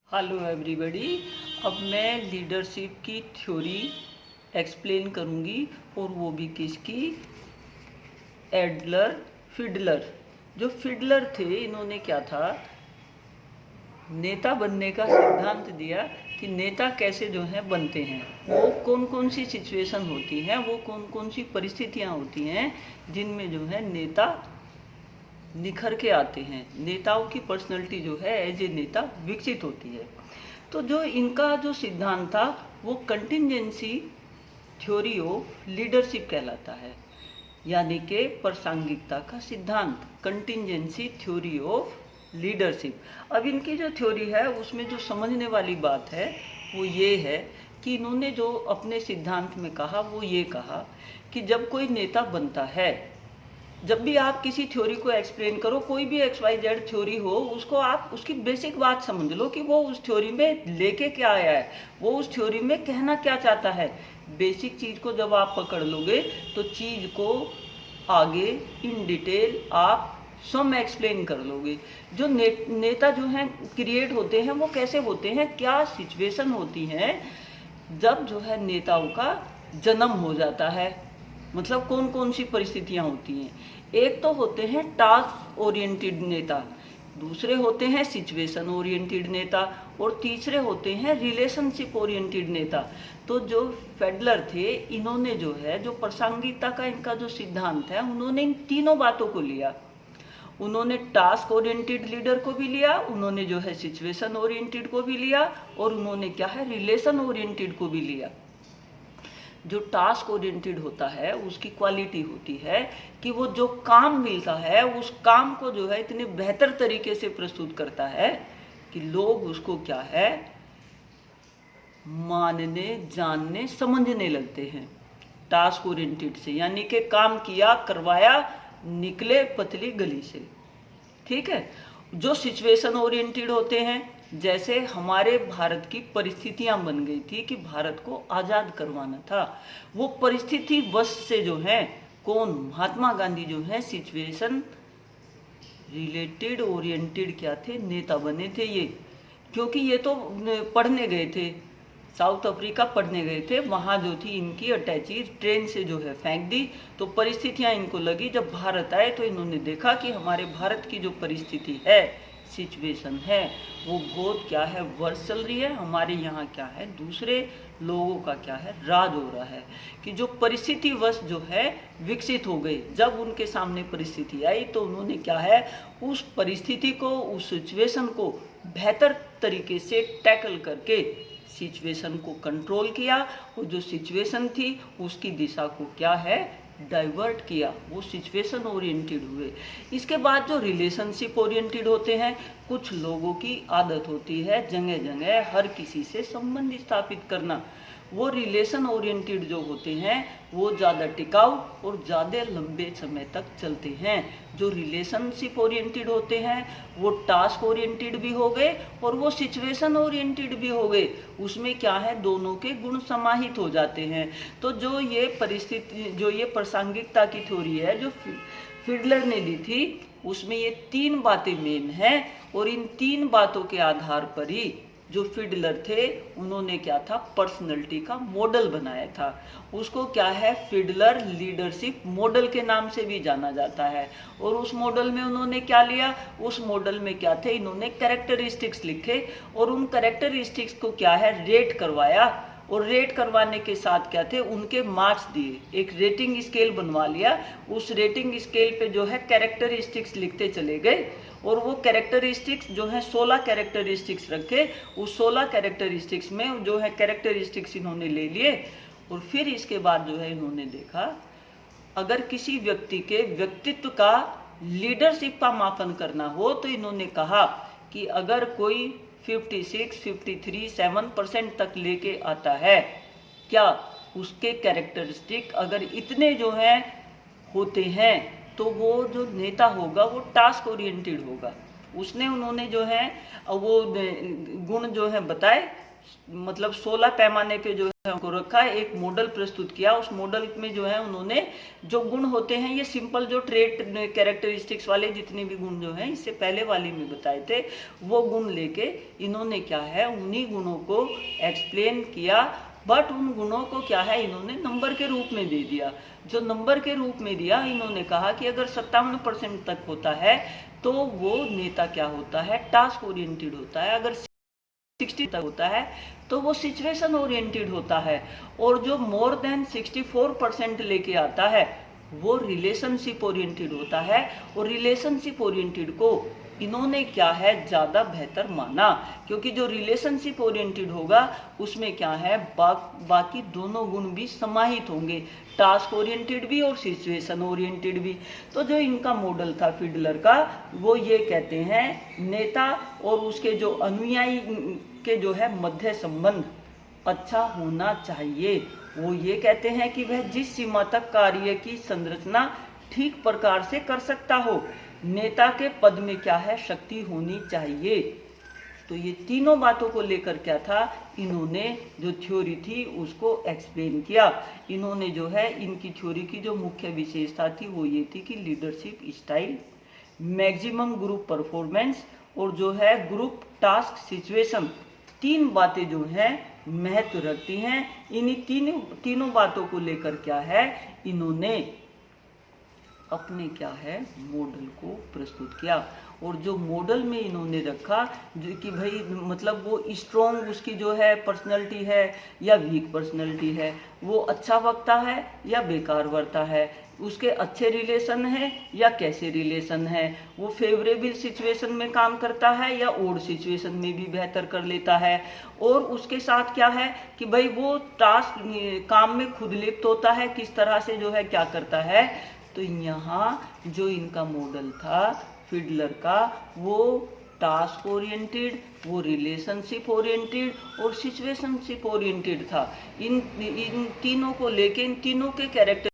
Hello everybody. अब मैं leadership की थ्योरी एक्सप्लेन करूंगी और वो भी किसकी, एडलर फिडलर। जो फिडलर थे इन्होंने क्या था, नेता बनने का सिद्धांत दिया कि नेता कैसे जो है बनते हैं, वो कौन कौन सी सिचुएशन होती हैं, वो कौन कौन सी परिस्थितियां होती हैं जिनमें जो है नेता निखर के आते हैं, नेताओं की पर्सनैलिटी जो है एज ए नेता विकसित होती है। तो जो इनका जो सिद्धांत था वो कंटिंजेंसी थ्योरी ऑफ लीडरशिप कहलाता है, यानी कि प्रासंगिकता का सिद्धांत, कंटिंजेंसी थ्योरी ऑफ लीडरशिप। अब इनकी जो थ्योरी है उसमें जो समझने वाली बात है वो ये है कि इन्होंने जो अपने सिद्धांत में कहा वो ये कहा कि जब कोई नेता बनता है, जब भी आप किसी थ्योरी को एक्सप्लेन करो, कोई भी XYZ थ्योरी हो, उसको आप उसकी बेसिक बात समझ लो कि वो उस थ्योरी में लेके क्या आया है, वो उस थ्योरी में कहना क्या चाहता है। बेसिक चीज को जब आप पकड़ लोगे तो चीज को आगे इन डिटेल आप सम एक्सप्लेन कर लोगे। जो नेता जो हैं क्रिएट होते हैं वो कैसे होते हैं, क्या सिचुएशन होती हैं जब जो है नेताओं का जन्म हो जाता है, मतलब कौन कौन सी परिस्थितियां होती हैं। एक तो होते हैं टास्क ओरिएंटेड नेता, दूसरे होते हैं सिचुएशन ओरिएंटेड नेता, और तीसरे होते हैं रिलेशनशिप ओरिएंटेड नेता। तो जो फेडलर थे इन्होंने जो है, जो प्रासंगिकता का इनका जो सिद्धांत है, उन्होंने इन तीनों बातों को लिया। उन्होंने टास्क ओरिएंटेड लीडर को भी लिया, उन्होंने जो है सिचुएशन ओरिएंटेड को भी लिया, और उन्होंने क्या है रिलेशन ओरिएंटेड को भी लिया। जो टास्क ओरिएंटेड होता है उसकी क्वालिटी होती है कि वो जो काम मिलता है उस काम को जो है इतने बेहतर तरीके से प्रस्तुत करता है कि लोग उसको क्या है मानने, जानने, समझने लगते हैं टास्क ओरिएंटेड से, यानी कि काम किया, करवाया, निकले पतली गली से। ठीक है। जो सिचुएशन ओरिएंटेड होते हैं, जैसे हमारे भारत की परिस्थितियां बन गई थी कि भारत को आजाद करवाना था, वो परिस्थिति वश से जो है कौन, महात्मा गांधी जो है सिचुएशन रिलेटेड ओरिएंटेड क्या थे, नेता बने थे ये। क्योंकि ये तो पढ़ने गए थे, साउथ अफ्रीका पढ़ने गए थे, वहाँ जो थी इनकी अटैची ट्रेन से जो है फेंक दी, तो परिस्थितियाँ इनको लगी। जब भारत आए तो इन्होंने देखा कि हमारे भारत की जो परिस्थिति है, सिचुएशन है, वो बहुत क्या है वर्ष चल रही है, हमारे यहाँ क्या है दूसरे लोगों का क्या है राज हो रहा है, कि जो परिस्थिति वश जो है विकसित हो गई। जब उनके सामने परिस्थिति आई तो उन्होंने क्या है उस परिस्थिति को, उस सिचुएशन को बेहतर तरीके से टैकल करके सिचुएशन को कंट्रोल किया, और जो सिचुएशन थी उसकी दिशा को क्या है डाइवर्ट किया, वो सिचुएशन ओरिएंटेड हुए। इसके बाद जो रिलेशनशिप ओरिएंटेड होते हैं, कुछ लोगों की आदत होती है जगह जगह हर किसी से संबंध स्थापित करना। वो रिलेशन ओरिएंटेड जो होते हैं वो ज़्यादा टिकाऊ और ज़्यादा लंबे समय तक चलते हैं। जो रिलेशनशिप ओरिएंटेड होते हैं वो टास्क ओरिएंटेड भी हो गए और वो सिचुएशन ओरिएंटेड भी हो गए। उसमें क्या है दोनों के गुण समाहित हो जाते हैं। तो जो ये परिस्थिति, जो ये प्रासंगिकता की थ्योरी है जो फिडलर ने दी थी, उसमें ये तीन बातें मेन हैं, और इन तीन बातों के आधार पर ही जो फिडलर थे उन्होंने क्या था पर्सनैलिटी का मॉडल बनाया था। उसको क्या है फिडलर लीडरशिप मॉडल के नाम से भी जाना जाता है। और उस मॉडल में उन्होंने क्या लिया, उस मॉडल में क्या थे, इन्होंने कैरेक्टरिस्टिक्स लिखे और उन कैरेक्टरिस्टिक्स को क्या है रेट करवाया, और रेट करवाने के साथ क्या थे उनके मार्क्स दिए, एक रेटिंग स्केल बनवा लिया। उस रेटिंग स्केल पे जो है कैरेक्टरिस्टिक्स लिखते चले गए, और वो कैरेक्टरिस्टिक्स जो है 16 कैरेक्टरिस्टिक्स रखे। उस 16 कैरेक्टरिस्टिक्स में जो है कैरेक्टरिस्टिक्स इन्होंने ले लिए, और फिर इसके बाद जो है इन्होंने देखा अगर किसी व्यक्ति के व्यक्तित्व का, लीडरशिप का मापन करना हो तो इन्होंने कहा कि अगर कोई 56, 53, 7% तक लेके आता है, क्या उसके कैरेक्टरिस्टिक अगर इतने जो है होते हैं तो वो जो नेता होगा वो टास्क ओरिएंटेड होगा। उन्होंने जो है वो गुण जो है बताए मतलब 16 पैमाने पे जो है उनको रखा, एक मॉडल प्रस्तुत किया। उस मॉडल में जो है उन्होंने जो गुण होते हैं, ये सिंपल जो ट्रेट कैरेक्टरिस्टिक्स वाले जितने भी गुण जो हैं इससे पहले वाले में बताए थे, वो गुण लेके इन्होंने क्या है उन्हीं गुणों को एक्सप्लेन किया। बट उन गुणों को क्या है इन्होंने नंबर के रूप में दे दिया। जो नंबर के रूप में दिया, इन्होंने कहा कि अगर 57% तक होता है तो वो नेता क्या होता है, टास्क ओरिएंटेड होता है। अगर 60 तक होता है तो वो सिचुएशन ओरिएंटेड होता है। और जो मोर देन 64% लेके आता है वो रिलेशनशिप ओरिएंटेड होता है। और रिलेशनशिप ओरिएंटेड को इन्होंने क्या है ज़्यादा बेहतर माना, क्योंकि जो रिलेशनशिप ओरिएंटेड होगा उसमें क्या है बाकी दोनों गुण भी समाहित होंगे, टास्क ओरिएंटेड भी और सिचुएशन ओरिएंटेड भी। तो जो इनका मॉडल था फिडलर का, वो ये कहते हैं नेता और उसके जो अनुयायी के जो है मध्य संबंध अच्छा होना चाहिए। वो ये कहते हैं कि वह जिस सीमा तक कार्य की संरचना ठीक प्रकार से कर सकता हो, नेता के पद में क्या है शक्ति होनी चाहिए। तो ये तीनों बातों को लेकर क्या था, इन्होंने जो थ्योरी थी उसको एक्सप्लेन किया। इन्होंने जो है इनकी थ्योरी की जो मुख्य विशेषता थी वो ये थी कि leadership style, maximum group performance और जो है ग्रुप टास्क सिचुएशन, तीन बातें जो हैं महत्व रखती हैं। इन्हीं तीनों बातों को लेकर क्या है इन्होंने अपने क्या है मॉडल को प्रस्तुत किया। और जो मॉडल में इन्होंने रखा जो कि भाई मतलब वो स्ट्रॉन्ग उसकी जो है पर्सनैलिटी है या वीक पर्सनैलिटी है, वो अच्छा वक्ता है या बेकार वक्ता है, उसके अच्छे रिलेशन है या कैसे रिलेशन है, वो फेवरेबल सिचुएशन में काम करता है या ओड सिचुएशन में भी बेहतर कर लेता है, और उसके साथ क्या है कि भाई वो टास्क काम में खुद लिप्त होता है, किस तरह से जो है क्या करता है। तो यहाँ जो इनका मॉडल था फिडलर का, वो टास्क ओरिएंटेड, वो रिलेशनशिप ओरिएंटेड और सिचुएशनशिप ओरिएंटेड था। इन तीनों को लेके, इन तीनों के कैरेक्टर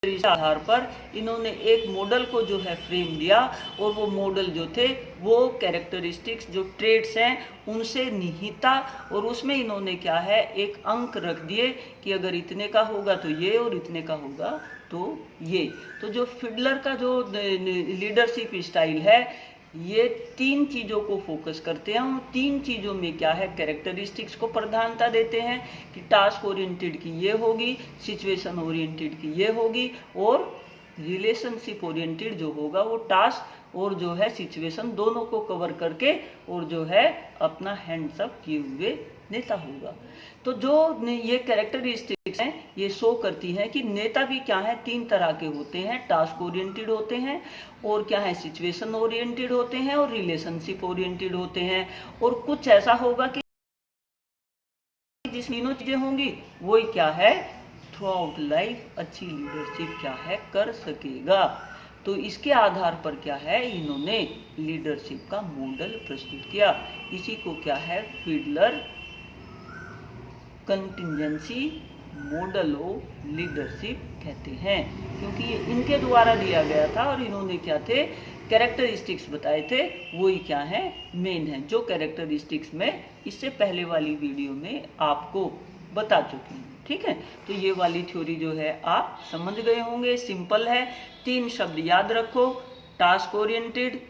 के आधार पर इन्होंने एक मॉडल को जो है फ्रेम दिया। और वो मॉडल जो थे वो कैरेक्टरिस्टिक्स जो ट्रेड्स हैं उनसे निहित था। और उसमें इन्होंने क्या है एक अंक रख दिए कि अगर इतने का होगा तो ये और इतने का होगा तो ये। तो जो फिडलर का जो लीडरशिप स्टाइल है ये तीन चीज़ों को फोकस करते हैं। और तीन चीज़ों में क्या है कैरेक्टरिस्टिक्स को प्रधानता देते हैं कि टास्क ओरिएंटेड की ये होगी, सिचुएशन ओरिएंटेड की ये होगी, और रिलेशनशिप ओरिएंटेड जो होगा वो टास्क और जो है सिचुएशन दोनों को कवर करके और जो है अपना हैंड्स अप किए हुए नेता होगा। तो जो ये कैरेक्टरिस्टिक्स हैं ये शो करती हैं कि नेता भी क्या है तीन तरह के होते हैं, टास्क ओरिएंटेड होते हैं और क्या है सिचुएशन ओरिएंटेड होते हैं और रिलेशनशिप ओरिएंटेड होते हैं। और कुछ ऐसा होगा कि जिस तीनों चीजें होंगी वही क्या है थ्रू आउट लाइफ अच्छी लीडरशिप क्या है कर सकेगा। तो इसके आधार पर क्या है इन्होंने लीडरशिप का मॉडल प्रस्तुत किया। इसी को क्या है Fiddler contingency model of leadership कहते हैं, क्योंकि ये इनके द्वारा दिया गया था और इन्होंने क्या थे कैरेक्टरिस्टिक्स बताए थे, वही क्या है मेन है, जो कैरेक्टरिस्टिक्स में इससे पहले वाली वीडियो में आपको बता चुकी हूँ। ठीक है, तो ये वाली थ्योरी जो है आप समझ गए होंगे, सिंपल है। तीन शब्द याद रखो, टास्क ओरिएंटेड,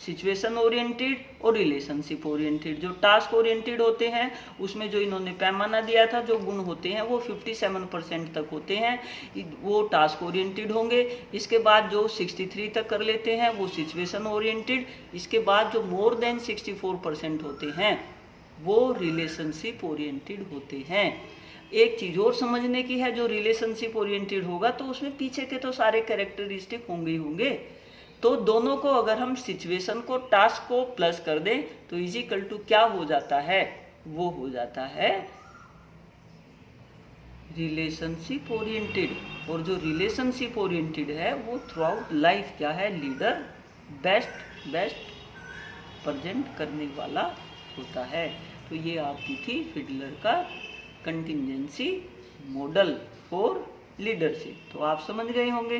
सिचुएशन ओरिएंटेड और रिलेशनशिप ओरिएंटेड। जो टास्क ओरिएंटेड होते हैं उसमें जो इन्होंने पैमाना दिया था, जो गुण होते हैं वो 57% तक होते हैं, वो टास्क ओरिएंटेड होंगे। इसके बाद जो 63 तक कर लेते हैं वो सिचुएशन ओरिएंटेड। इसके बाद जो मोर देन 64% होते हैं वो रिलेशनशिप ओरिएंटेड होते हैं। एक चीज़ और समझने की है, जो रिलेशनशिप ओरिएंटेड होगा तो उसमें पीछे के तो सारे कैरेक्टरिस्टिक होंगे ही होंगे। तो दोनों को अगर हम सिचुएशन को टास्क को प्लस कर दें तो इजिकल टू क्या हो जाता है, वो हो जाता है रिलेशनशिप ओरिएंटेड। और जो रिलेशनशिप ओरिएंटेड है वो थ्रू आउट लाइफ क्या है लीडर बेस्ट प्रेजेंट करने वाला होता है। तो ये आपकी थी फिडलर का कंटिजेंसी मॉडल फॉर लीडरशिप। तो आप समझ गए होंगे।